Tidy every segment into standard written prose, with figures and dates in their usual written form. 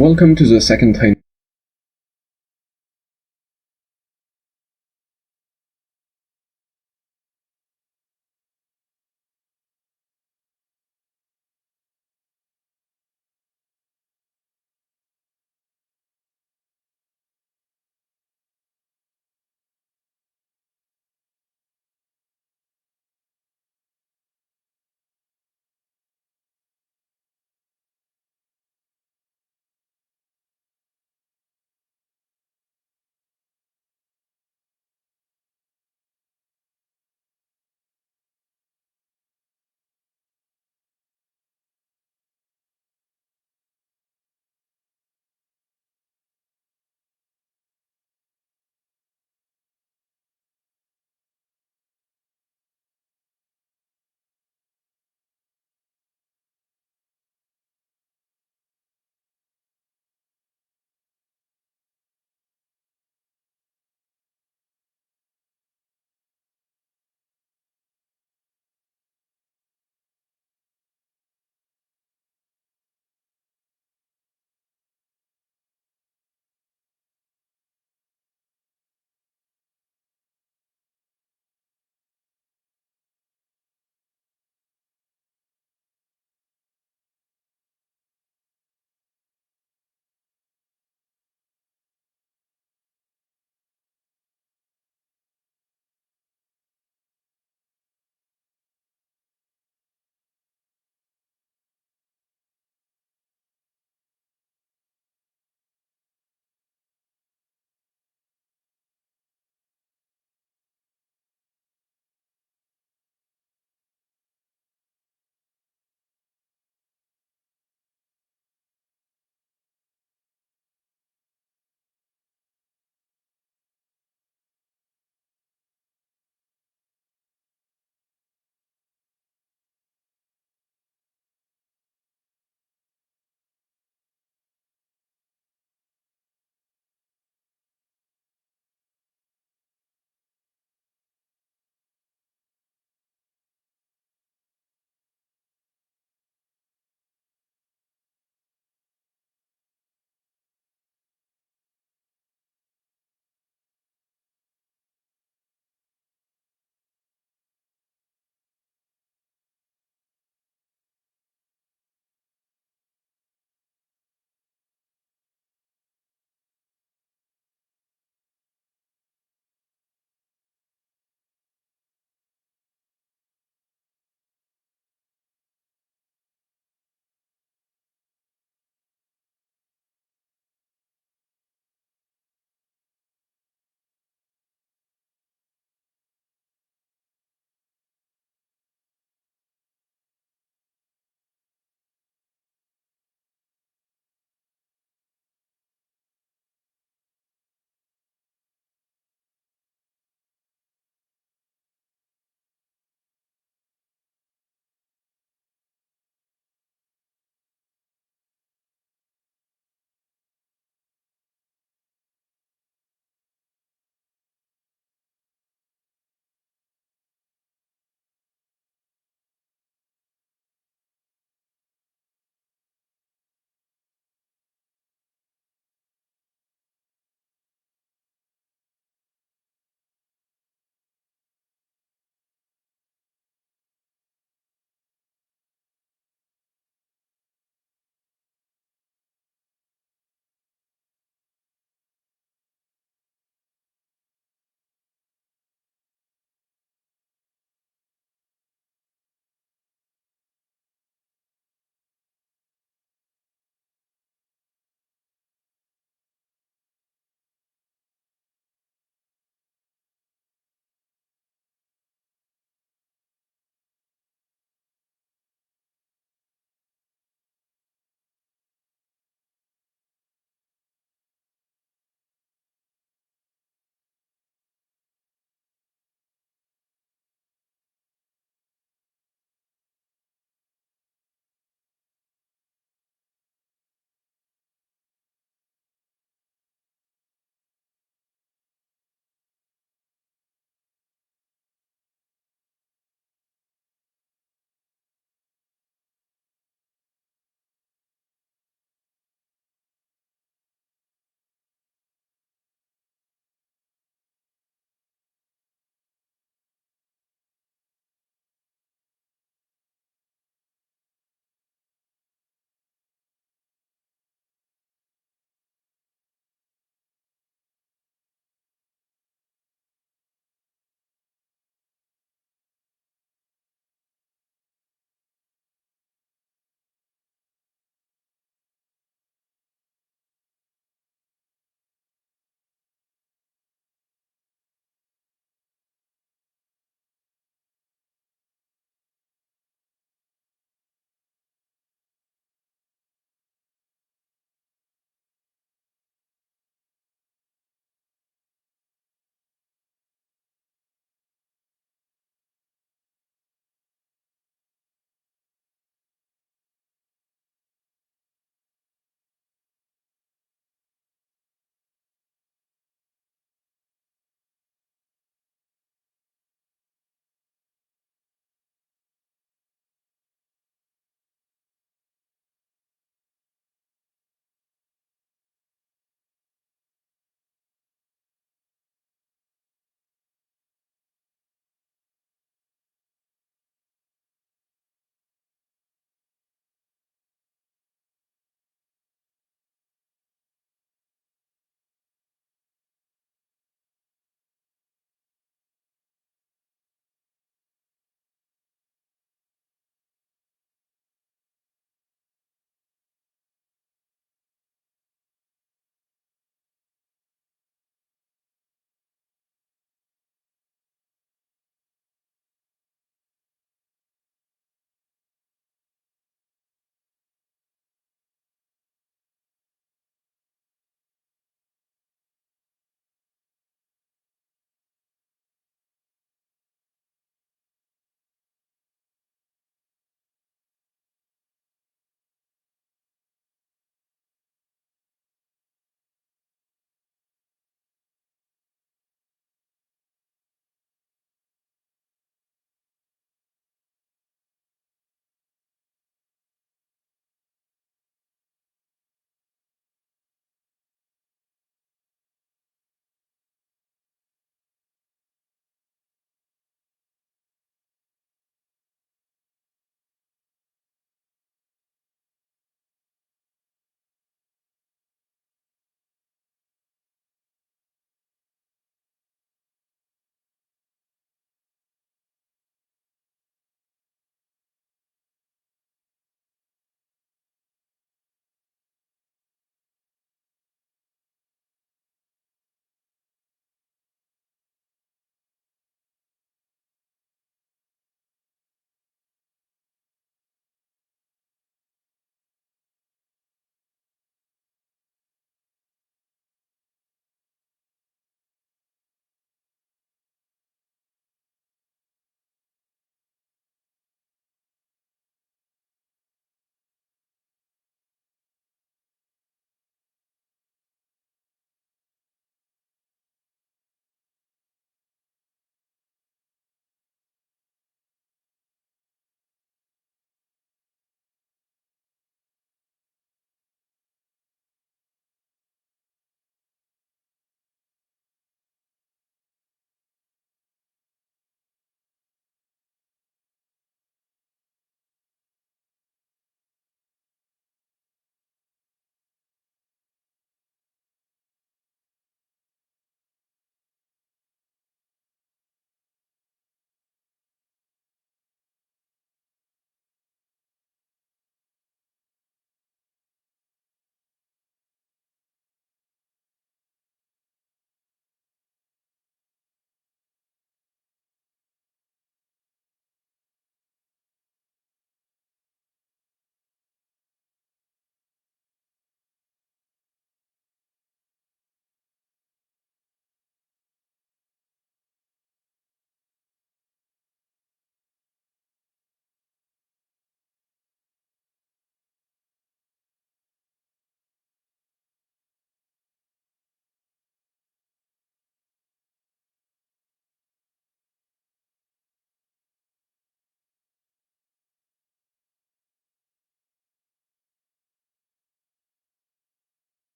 Welcome to the second time.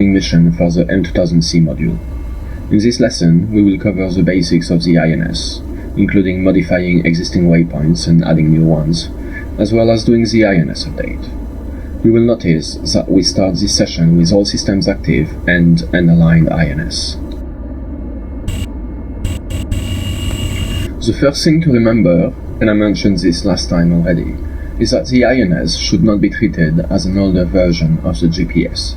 mission for the M2000C module. In this lesson, we will cover the basics of the INS, including modifying existing waypoints and adding new ones, as well as doing the INS update. You will notice that we start this session with all systems active and an aligned INS. The first thing to remember, and I mentioned this last time already, is that the INS should not be treated as an older version of the GPS.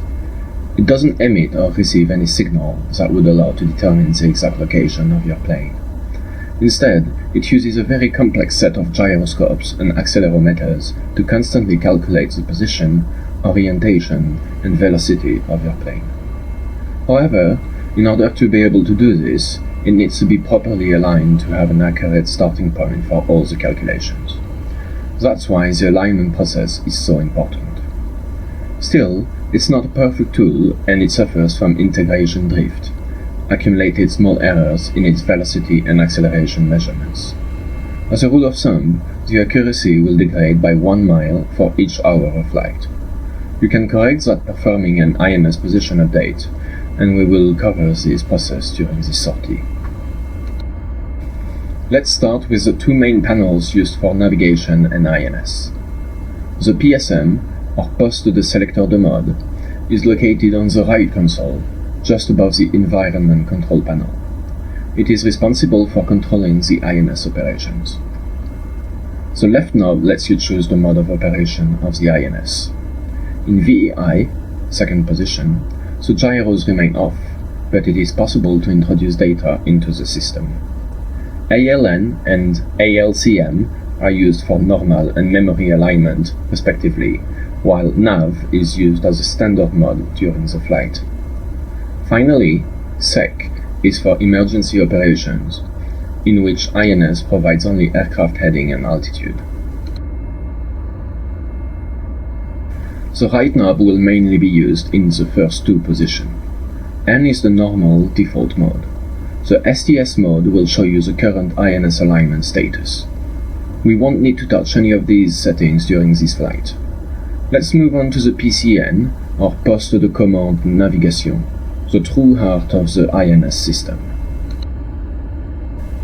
It doesn't emit or receive any signal that would allow to determine the exact location of your plane. Instead, it uses a very complex set of gyroscopes and accelerometers to constantly calculate the position, orientation, and velocity of your plane. However, in order to be able to do this, it needs to be properly aligned to have an accurate starting point for all the calculations. That's why the alignment process is so important. Still, it's not a perfect tool and it suffers from integration drift, accumulated small errors in its velocity and acceleration measurements. As a rule of thumb, the accuracy will degrade by 1 mile for each hour of flight. You can correct that performing an INS position update, and we will cover this process during this sortie. Let's start with the two main panels used for navigation and INS. The PSM, or Poste de Selecteur de Mode, is located on the right console, just above the Environment Control panel. It is responsible for controlling the INS operations. The left knob lets you choose the mode of operation of the INS. In VEI, second position, the gyros remain off, but it is possible to introduce data into the system. ALN and ALCM are used for normal and memory alignment, respectively, while NAV is used as a standard mode during the flight. Finally, SEC is for emergency operations, in which INS provides only aircraft heading and altitude. The right knob will mainly be used in the first two positions. N is the normal default mode. The STS mode will show you the current INS alignment status. We won't need to touch any of these settings during this flight. Let's move on to the PCN, or Poste de Commande Navigation, the true heart of the INS system.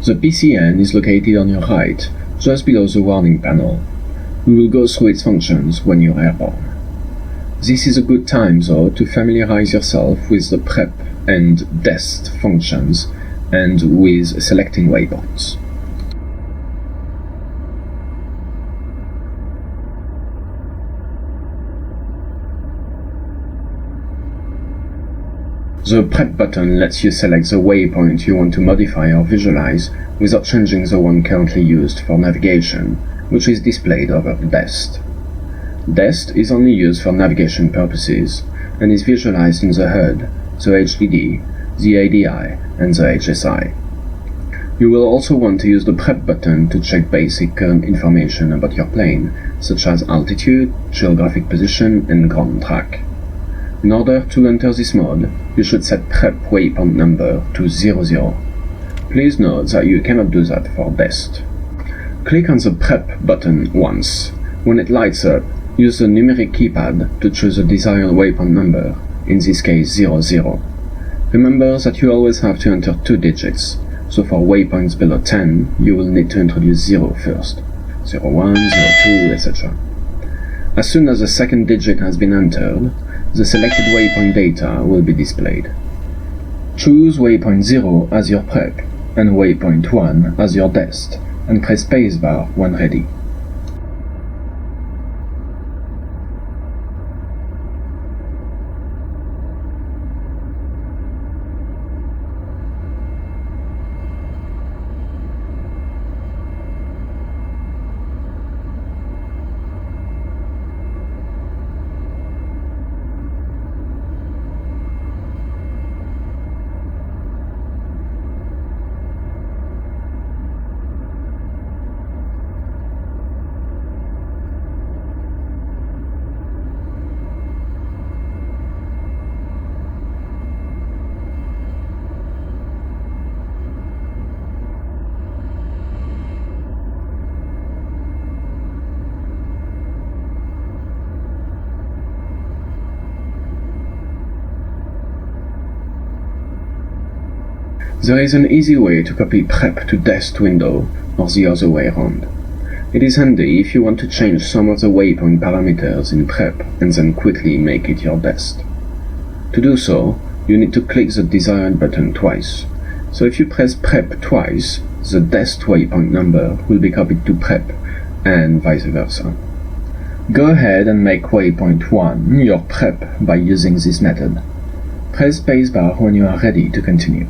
The PCN is located on your right, just below the warning panel. We will go through its functions when you're airborne. This is a good time, though, to familiarize yourself with the PREP and DEST functions and with selecting waypoints. The PREP button lets you select the waypoint you want to modify or visualize without changing the one currently used for navigation, which is displayed over DEST. DEST is only used for navigation purposes and is visualized in the HUD, the HDD, the ADI, and the HSI. You will also want to use the PREP button to check basic current information about your plane, such as altitude, geographic position, and ground track. In order to enter this mode, you should set PREP waypoint number to 00. Please note that you cannot do that for DEST. Click on the PREP button once. When it lights up, use the numeric keypad to choose the desired waypoint number, in this case 00. Remember that you always have to enter 2 digits, so for waypoints below 10, you will need to introduce 0 first, 01, 02, etc. As soon as the second digit has been entered, the selected waypoint data will be displayed. Choose waypoint 0 as your PREP and waypoint 1 as your DEST, and press spacebar when ready. There is an easy way to copy prep to dest window, or the other way around. It is handy if you want to change some of the waypoint parameters in prep and then quickly make it your dest. To do so, you need to click the desired button twice. So if you press prep twice, the dest waypoint number will be copied to prep, and vice versa. Go ahead and make waypoint 1 your prep by using this method. Press spacebar when you are ready to continue.